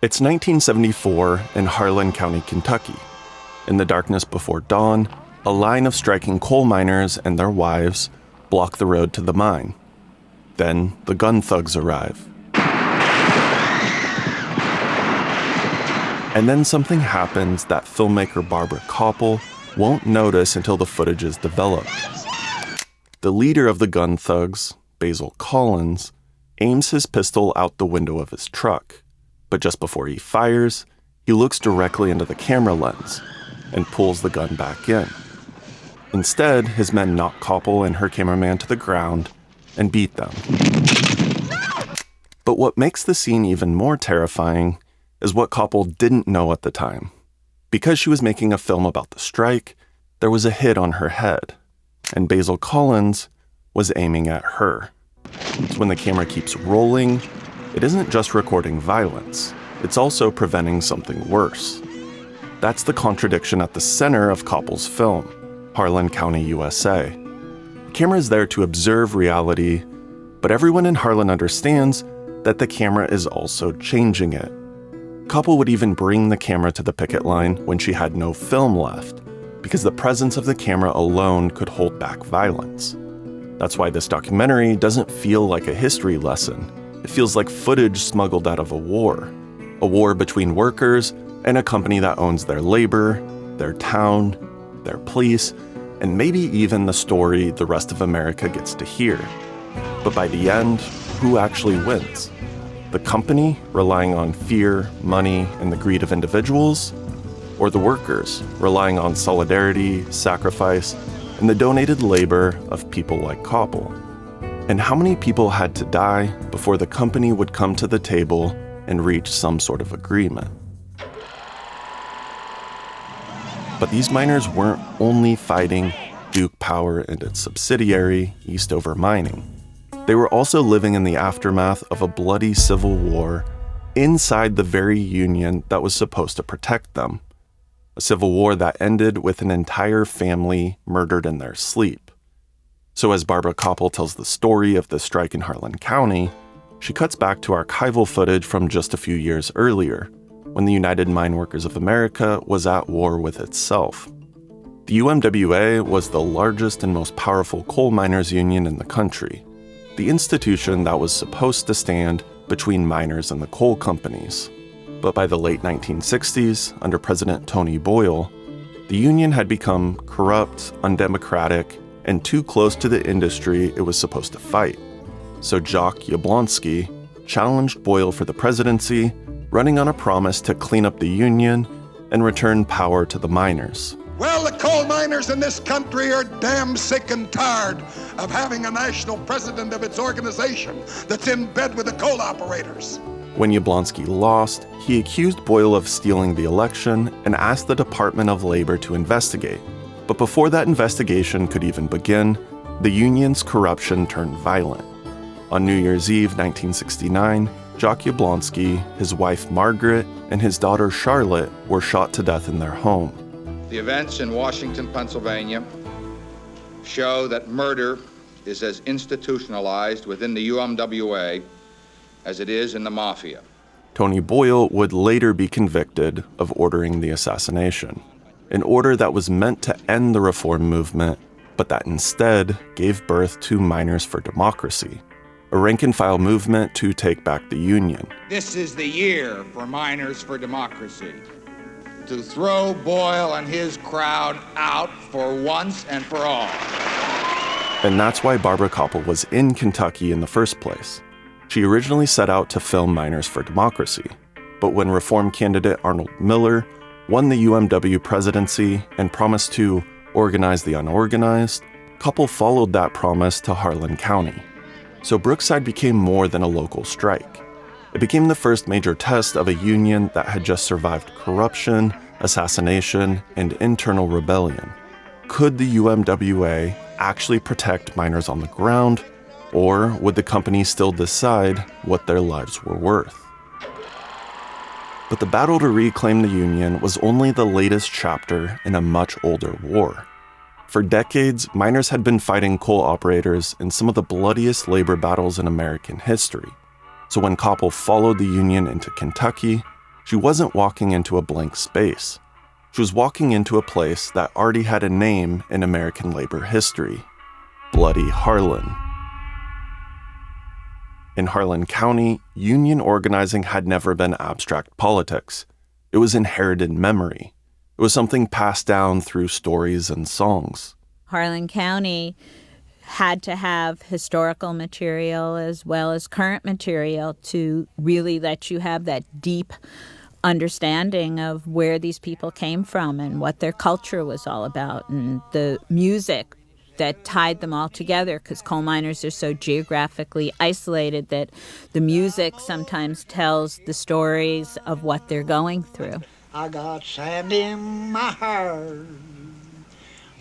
It's 1974 in Harlan County, Kentucky. In the darkness before dawn, a line of striking coal miners and their wives block the road to the mine. Then the gun thugs arrive. And then something happens that filmmaker Barbara Kopple won't notice until the footage is developed. The leader of the gun thugs, Basil Collins, aims his pistol out the window of his truck. But just before he fires, he looks directly into the camera lens and pulls the gun back in. Instead, his men knock Kopple and her cameraman to the ground and beat them. But what makes the scene even more terrifying is what Kopple didn't know at the time. Because she was making a film about the strike, there was a hit on her head, and Basil Collins was aiming at her. So when the camera keeps rolling, it isn't just recording violence, it's also preventing something worse. That's the contradiction at the center of Kopple's film, Harlan County, USA. The camera is there to observe reality, but everyone in Harlan understands that the camera is also changing it. Kopple would even bring the camera to the picket line when she had no film left, because the presence of the camera alone could hold back violence. That's why this documentary doesn't feel like a history lesson. It feels like footage smuggled out of a war between workers and a company that owns their labor, their town, their police, and maybe even the story the rest of America gets to hear. But by the end, who actually wins? The company, relying on fear, money, and the greed of individuals? Or the workers, relying on solidarity, sacrifice, and the donated labor of people like Kopple? And how many people had to die before the company would come to the table and reach some sort of agreement? But these miners weren't only fighting Duke Power and its subsidiary, Eastover Mining. They were also living in the aftermath of a bloody civil war inside the very union that was supposed to protect them. A civil war that ended with an entire family murdered in their sleep. So as Barbara Kopple tells the story of the strike in Harlan County, she cuts back to archival footage from just a few years earlier, when the United Mine Workers of America was at war with itself. The UMWA was the largest and most powerful coal miners' union in the country, the institution that was supposed to stand between miners and the coal companies. But by the late 1960s, under President Tony Boyle, the union had become corrupt, undemocratic, and too close to the industry it was supposed to fight. So Jock Yablonsky challenged Boyle for the presidency, running on a promise to clean up the union and return power to the miners. Well, the coal miners in this country are damn sick and tired of having a national president of its organization that's in bed with the coal operators. When Yablonsky lost, he accused Boyle of stealing the election and asked the Department of Labor to investigate. But before that investigation could even begin, the union's corruption turned violent. On New Year's Eve 1969, Jock Yablonsky, his wife Margaret, and his daughter Charlotte were shot to death in their home. The events in Washington, Pennsylvania show that murder is as institutionalized within the UMWA as it is in the mafia. Tony Boyle would later be convicted of ordering the assassination, an order that was meant to end the reform movement, but that instead gave birth to Miners for Democracy, a rank-and-file movement to take back the union. This is the year for Miners for Democracy, to throw Boyle and his crowd out for once and for all. And that's why Barbara Kopple was in Kentucky in the first place. She originally set out to film Miners for Democracy, but when reform candidate Arnold Miller won the UMW presidency and promised to organize the unorganized, Kopple followed that promise to Harlan County. So Brookside became more than a local strike. It became the first major test of a union that had just survived corruption, assassination, and internal rebellion. Could the UMWA actually protect miners on the ground, or would the company still decide what their lives were worth? But the battle to reclaim the union was only the latest chapter in a much older war. For decades, miners had been fighting coal operators in some of the bloodiest labor battles in American history. So when Kopple followed the union into Kentucky, she wasn't walking into a blank space. She was walking into a place that already had a name in American labor history: Bloody Harlan. In Harlan County, union organizing had never been abstract politics. It was inherited memory. It was something passed down through stories and songs. Harlan County had to have historical material as well as current material to really let you have that deep understanding of where these people came from and what their culture was all about, and the music that tied them all together, because coal miners are so geographically isolated that the music sometimes tells the stories of what they're going through. I got sand in my heart.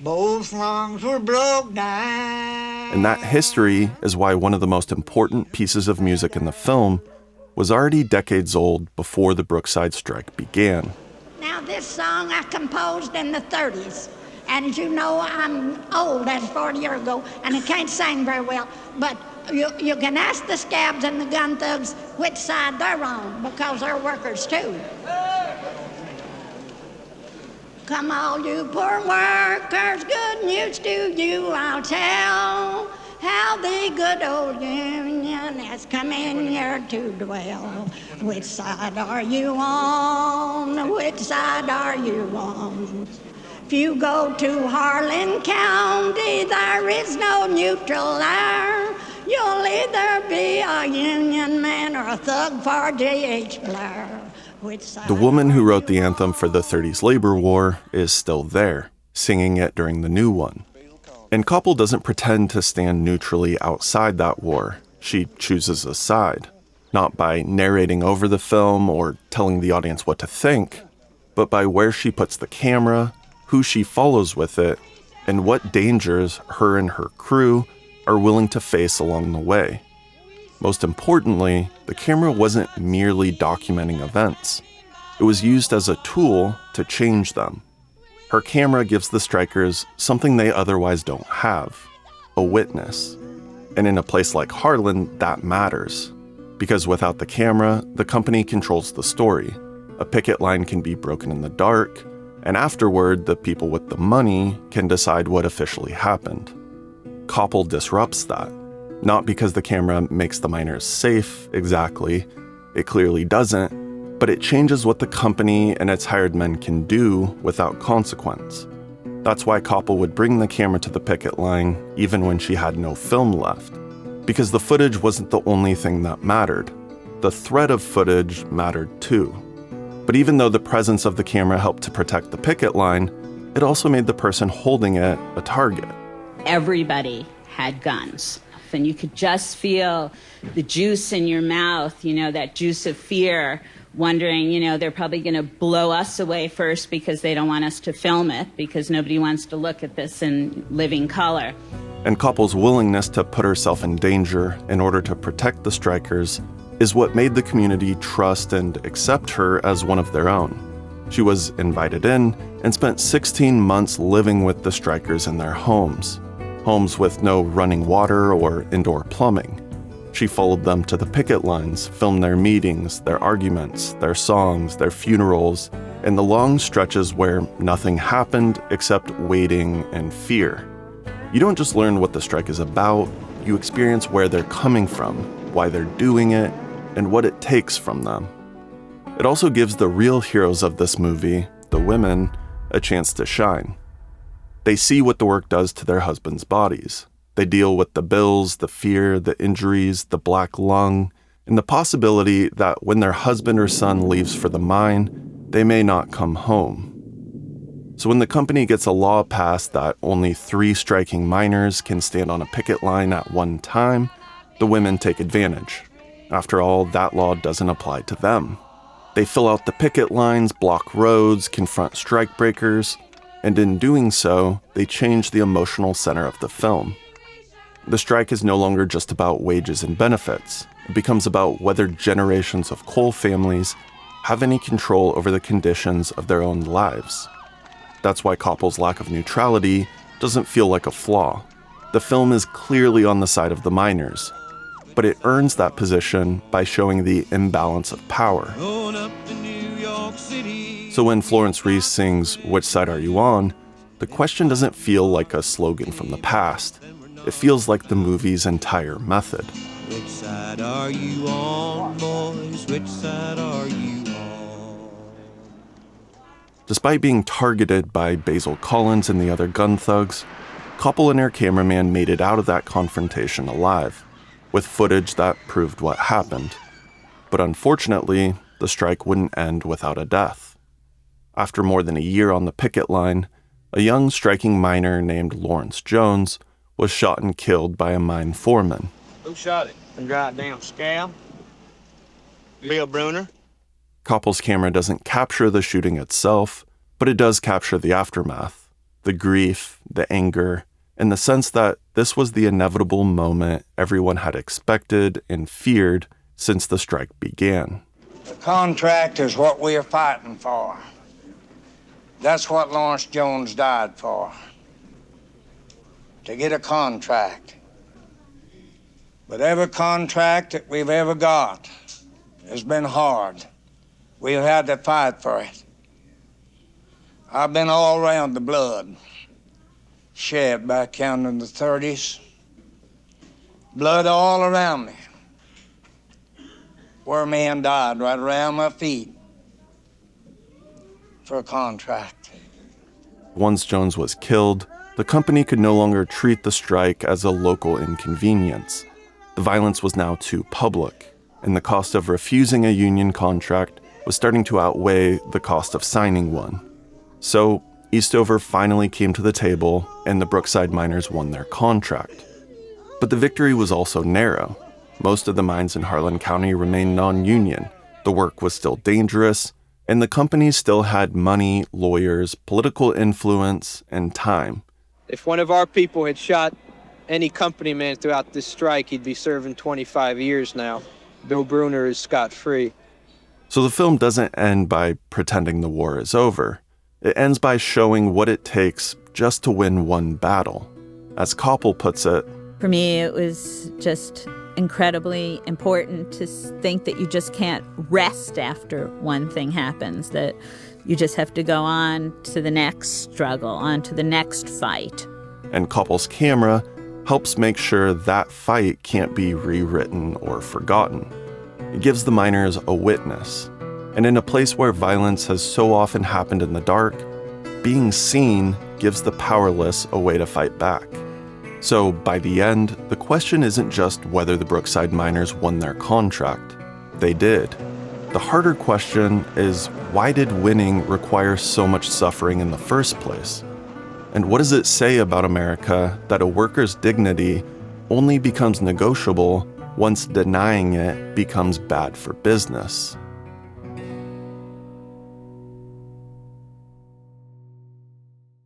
Both lungs were broke down. And that history is why one of the most important pieces of music in the film was already decades old before the Brookside strike began. Now, this song I composed in the 30s. And as you know, I'm old, that's 40 years ago, and I can't sing very well. But you can ask the scabs and the gun thugs which side they're on, because they're workers too. Come all you poor workers, good news to you I'll tell, how the good old Union has come in here to dwell. Which side are you on? Which side are you on? If you go to Harlan County, there is no neutral there. You'll either be a Union man or a thug for J.H. Blair. The woman who wrote the anthem for the 30s labor war is still there, singing it during the new one. And Kopple doesn't pretend to stand neutrally outside that war. She chooses a side, not by narrating over the film or telling the audience what to think, but by where she puts the camera, who she follows with it, and what dangers her and her crew are willing to face along the way. Most importantly, the camera wasn't merely documenting events. It was used as a tool to change them. Her camera gives the strikers something they otherwise don't have: a witness. And in a place like Harlan, that matters. Because without the camera, the company controls the story. A picket line can be broken in the dark, and afterward, the people with the money can decide what officially happened. Kopple disrupts that. Not because the camera makes the miners safe, exactly. It clearly doesn't, but it changes what the company and its hired men can do without consequence. That's why Kopple would bring the camera to the picket line even when she had no film left. Because the footage wasn't the only thing that mattered. The threat of footage mattered too. But even though the presence of the camera helped to protect the picket line, it also made the person holding it a target. Everybody had guns. And you could just feel the juice in your mouth, that juice of fear, wondering, they're probably going to blow us away first because they don't want us to film it, because nobody wants to look at this in living color. And Kopple's willingness to put herself in danger in order to protect the strikers is what made the community trust and accept her as one of their own. She was invited in and spent 16 months living with the strikers in their homes with no running water or indoor plumbing. She followed them to the picket lines, filmed their meetings, their arguments, their songs, their funerals, and the long stretches where nothing happened except waiting and fear. You don't just learn what the strike is about, you experience where they're coming from, why they're doing it, and what it takes from them. It also gives the real heroes of this movie, the women, a chance to shine. They see what the work does to their husbands' bodies. They deal with the bills, the fear, the injuries, the black lung, and the possibility that when their husband or son leaves for the mine, they may not come home. So when the company gets a law passed that only 3 striking miners can stand on a picket line at one time, the women take advantage. After all, that law doesn't apply to them. They fill out the picket lines, block roads, confront strikebreakers, and in doing so, they change the emotional center of the film. The strike is no longer just about wages and benefits. It becomes about whether generations of coal families have any control over the conditions of their own lives. That's why Kopple's lack of neutrality doesn't feel like a flaw. The film is clearly on the side of the miners, but it earns that position by showing the imbalance of power. Going up to New York City. So when Florence Reese sings "Which Side Are You On?", the question doesn't feel like a slogan from the past. It feels like the movie's entire method. Which side are you on, boys? Which side are you on? Despite being targeted by Basil Collins and the other gun thugs, Kopple and her cameraman made it out of that confrontation alive, with footage that proved what happened. But unfortunately, the strike wouldn't end without a death. After more than a year on the picket line, a young striking miner named Lawrence Jones was shot and killed by a mine foreman. Who shot him? A goddamn scam? Bill Bruner? Koppel's camera doesn't capture the shooting itself, but it does capture the aftermath, the grief, the anger, and the sense that this was the inevitable moment everyone had expected and feared since the strike began. The contract is what we're fighting for. That's what Lawrence Jones died for. To get a contract. But every contract that we've ever got has been hard. We've had to fight for it. I've been all around the blood. Shed back down in the 30s. Blood all around me. Where a man died right around my feet for a contract. Once Jones was killed, the company could no longer treat the strike as a local inconvenience. The violence was now too public, and the cost of refusing a union contract was starting to outweigh the cost of signing one. So Eastover finally came to the table, and the Brookside miners won their contract. But the victory was also narrow. Most of the mines in Harlan County remained non-union, the work was still dangerous, and the company still had money, lawyers, political influence, and time. If one of our people had shot any company man throughout this strike, he'd be serving 25 years now. Bill Bruner is scot-free. So the film doesn't end by pretending the war is over. It ends by showing what it takes just to win one battle. As Kopple puts it, for me, it was just incredibly important to think that you just can't rest after one thing happens, that you just have to go on to the next struggle, on to the next fight. And Kopple's camera helps make sure that fight can't be rewritten or forgotten. It gives the miners a witness. And in a place where violence has so often happened in the dark, being seen gives the powerless a way to fight back. So by the end, the question isn't just whether the Brookside miners won their contract. They did. The harder question is, why did winning require so much suffering in the first place? And what does it say about America that a worker's dignity only becomes negotiable once denying it becomes bad for business?